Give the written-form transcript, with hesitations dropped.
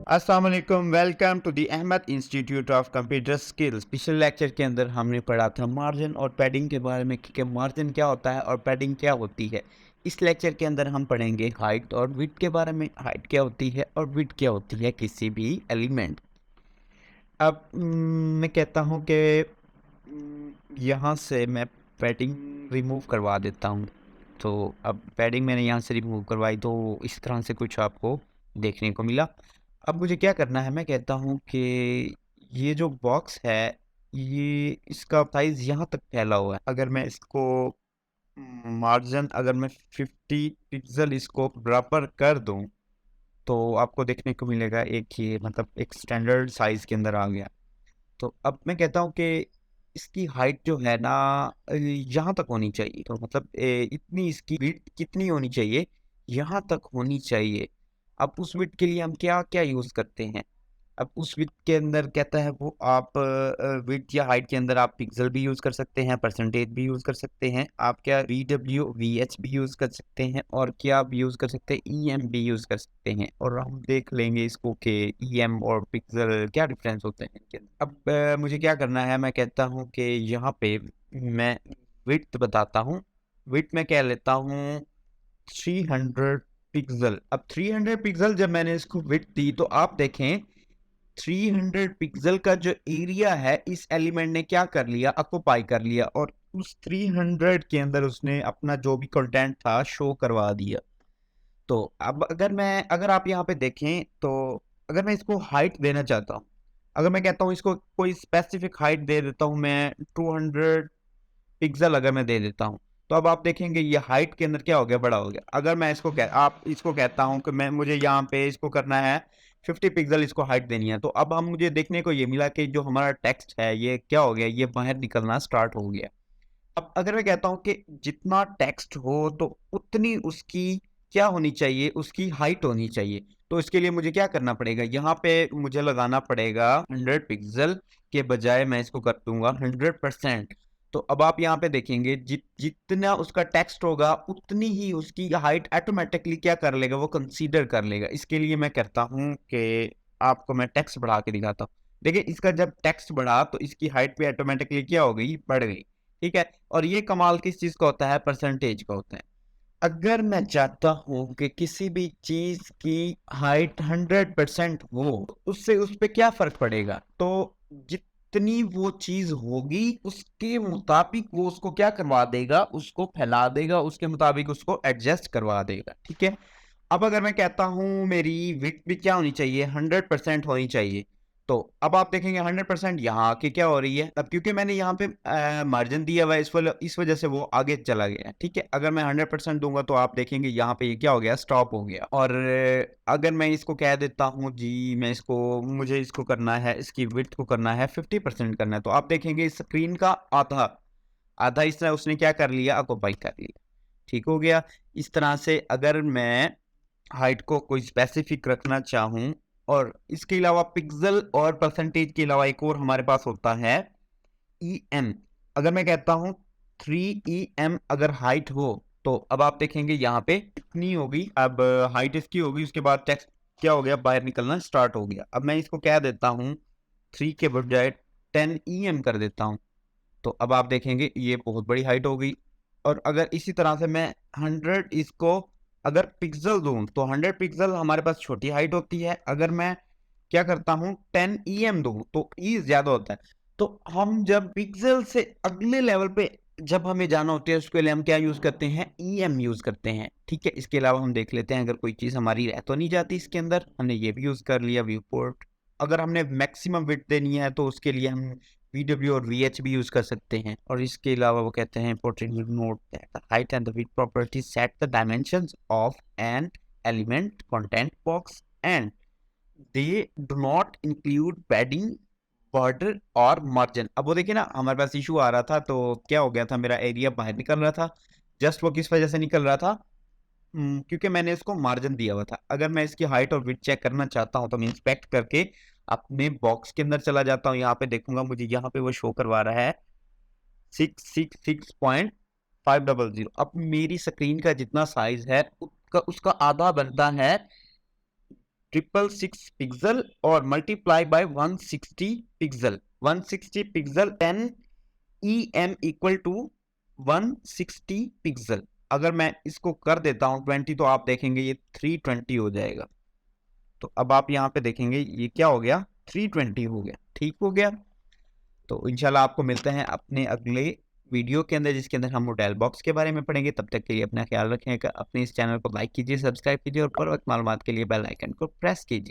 अस्सलाम वालेकुम, welcome to the Ahmad institute of computer skills. पिछले लेक्चर के अंदर हमने पढ़ा था मार्जिन और पैडिंग के बारे में कि मार्जिन क्या होता है और पैडिंग क्या होती है। इस लेक्चर के अंदर हम पढ़ेंगे हाइट और विड्थ के बारे में। हाइट क्या होती है और विड्थ क्या होती है किसी भी एलिमेंट। अब मैं कहता हूँ कि यहाँ से मैं पैडिंग रिमूव करवा देता हूँ। तो अब पैडिंग मैंने यहाँ से रिमूव करवाई तो इस तरह से कुछ आपको देखने को मिला। अब मुझे क्या करना है, मैं कहता हूँ कि ये जो बॉक्स है ये इसका साइज़ यहाँ तक फैला हुआ है। अगर मैं इसको मार्जिन अगर मैं 50 पिक्सल इसको बराबर कर दूँ तो आपको देखने को मिलेगा एक ये मतलब एक स्टैंडर्ड साइज़ के अंदर आ गया। तो अब मैं कहता हूँ कि इसकी हाइट जो है ना यहाँ तक होनी चाहिए। तो मतलब इतनी इसकी विड्थ कितनी होनी चाहिए, यहाँ तक होनी चाहिए। अब उस विड्थ के लिए हम क्या-क्या यूज़ करते हैं? अब उस विड्थ के अंदर कहता है वो आप विड्थ या हाइट के अंदर आप पिक्सल भी यूज़ कर सकते हैं, परसेंटेज भी यूज़ कर सकते हैं, आप क्या वीडब्ल्यू, वीएच भी यूज़ कर सकते हैं और क्या आप यूज़ कर सकते हैं ईएम भी यूज़ कर सकते हैं। और हम देख लेंगे इसको कि ईएम और पिक्सल क्या डिफरेंस होते हैं इनके अंदर। अब मुझे क्या करना है, मैं कहता हूँ कि यहाँ पे मैं विड्थ बताता हूँ। विड्थ में क्या लेता हूँ 300 पिक्सल। अब 300 पिक्सल जब मैंने इसको विड्थ दी तो आप देखें 300 पिक्सल का जो एरिया है इस एलिमेंट ने क्या कर लिया, ऑक्यूपाई कर लिया और उस 300 के अंदर उसने अपना जो भी कंटेंट था शो करवा दिया। तो अब अगर आप यहाँ पे देखें तो अगर मैं इसको हाइट देना चाहता हूँ, अगर मैं कहता हूँ इसको कोई स्पेसिफिक हाइट दे देता हूँ मैं 200 पिक्सल अगर मैं दे देता हूँ, तो अब आप देखेंगे ये हाइट के अंदर क्या हो गया, बड़ा हो गया। अगर मैं इसको कहता हूँ कि मैं मुझे यहाँ पे इसको करना है 50 पिक्सल इसको हाइट देनी है, तो अब हम मुझे देखने को ये मिला कि जो हमारा टेक्स्ट है ये क्या हो गया, ये बाहर निकलना स्टार्ट हो गया। अब अगर मैं कहता हूँ कि जितना टेक्स्ट हो तो उतनी उसकी क्या होनी चाहिए, उसकी हाइट होनी चाहिए। तो इसके लिए मुझे क्या करना पड़ेगा, यहाँ पे मुझे लगाना पड़ेगा 100 पिक्सल के बजाय मैं इसको कर दूंगा 100%। तो अब आप यहाँ पे देखेंगे जितना उसका टेक्स्ट होगा उतनी ही उसकी हाइट ऑटोमेटिकली क्या कर लेगा, वो कंसीडर कर लेगा। इसके लिए मैं करता हूँ कि आपको मैं टेक्स्ट बढ़ा के दिखाता हूँ। देखिए इसका जब टेक्स्ट बढ़ा तो इसकी हाइट पे ऑटोमेटिकली क्या हो गई, बढ़ गई। ठीक है, और ये कमाल किस चीज का होता है, परसेंटेज का होता है। अगर मैं चाहता हूं कि किसी भी चीज की हाइट 100% हो, उससे उस पे क्या फर्क पड़ेगा, तो जितनी वो चीज होगी उसके मुताबिक वो उसको क्या करवा देगा, उसको फैला देगा, उसके मुताबिक उसको एडजस्ट करवा देगा। ठीक है, अब अगर मैं कहता हूं मेरी विड्थ भी क्या होनी चाहिए, 100% होनी चाहिए, तो अब आप देखेंगे 100% यहाँ की क्या हो रही है। अब क्योंकि मैंने यहाँ पे मार्जिन दिया हुआ है इस वजह से वो आगे चला गया है। ठीक है, अगर मैं 100% दूंगा तो आप देखेंगे यहाँ पे ये क्या हो गया, स्टॉप हो गया। और अगर मैं इसको कह देता हूँ जी मैं इसको मुझे इसको करना है, इसकी विड्थ को करना है 50% करना है, तो आप देखेंगे स्क्रीन का आधा आधा इसने उसने क्या कर लिया, ऑक्यूपाई कर लिया। ठीक हो गया। इस तरह से अगर मैं हाइट को कोई स्पेसिफिक रखना चाहूँ और इसके अलावा पिक्सल और परसेंटेज के अलावा एक और हमारे पास होता है EM। अगर मैं कहता हूँ 3 EM अगर हाइट हो तो अब आप देखेंगे यहाँ पे कितनी होगी, अब हाइट इसकी होगी, उसके बाद टेक्स्ट क्या हो गया, बाहर निकलना स्टार्ट हो गया। अब मैं इसको क्या देता हूँ 3 के बजाय 10 EM कर देता हूँ, तो अब आप देखेंगे ये बहुत बड़ी हाइट हो गई। और अगर इसी तरह से मैं 100 इसको अगर पिक्सल दूं तो 100 पिक्सल हमारे पास छोटी हाइट होती है। अगर मैं क्या करता हूं 10 EM दूं तो ई ज्यादा होता है। तो हम जब पिक्सल से अगले लेवल पे जब हमें जाना होता है उसके लिए हम क्या यूज करते हैं, EM यूज करते हैं। ठीक है, इसके अलावा हम देख लेते हैं अगर कोई चीज हमारी रह तो नहीं जाती इसके अंदर, हमने ये भी यूज कर लिया व्यू पोर्ट। अगर हमने मैक्सिमम विड्थ देनी है तो उसके लिए हम VW और VH भी यूज कर सकते हैं। और इसके अलावा वो कहते हैं important note that the height and the width property set the dimensions of an element content box and they do not include padding, border और मार्जिन। अब वो देखिए ना हमारे पास इशू आ रहा था तो क्या हो गया था, मेरा एरिया बाहर निकल रहा था। जस्ट वो किस वजह से निकल रहा था, क्योंकि मैंने इसको मार्जिन दिया हुआ था। अगर मैं इसकी हाइट और विड्थ चेक करना चाहता हूँ तो मैं इंस्पेक्ट करके अपने बॉक्स के अंदर चला जाता हूँ, यहाँ पे देखूंगा मुझे यहाँ पे वो शो करवा रहा है 666.5 500। अब मेरी स्क्रीन का जितना साइज है उसका आधा बनता है 666 पिक्सल और multiply by 160 pixel. 160 pixel 10 EM equal to 160 pixel. अगर मैं इसको कर देता हूं 20 तो आप देखेंगे ये 320 हो जाएगा। तो अब आप यहाँ पे देखेंगे ये क्या हो गया, 320 हो गया। ठीक हो गया। तो इंशाल्लाह आपको मिलते हैं अपने अगले वीडियो के अंदर, जिसके अंदर हम होटल बॉक्स के बारे में पढ़ेंगे। तब तक के लिए अपना ख्याल रखें, अपने इस चैनल को लाइक कीजिए, सब्सक्राइब कीजिए और पर वक्त मालूमात के लिए बेल आइकन को प्रेस कीजिए।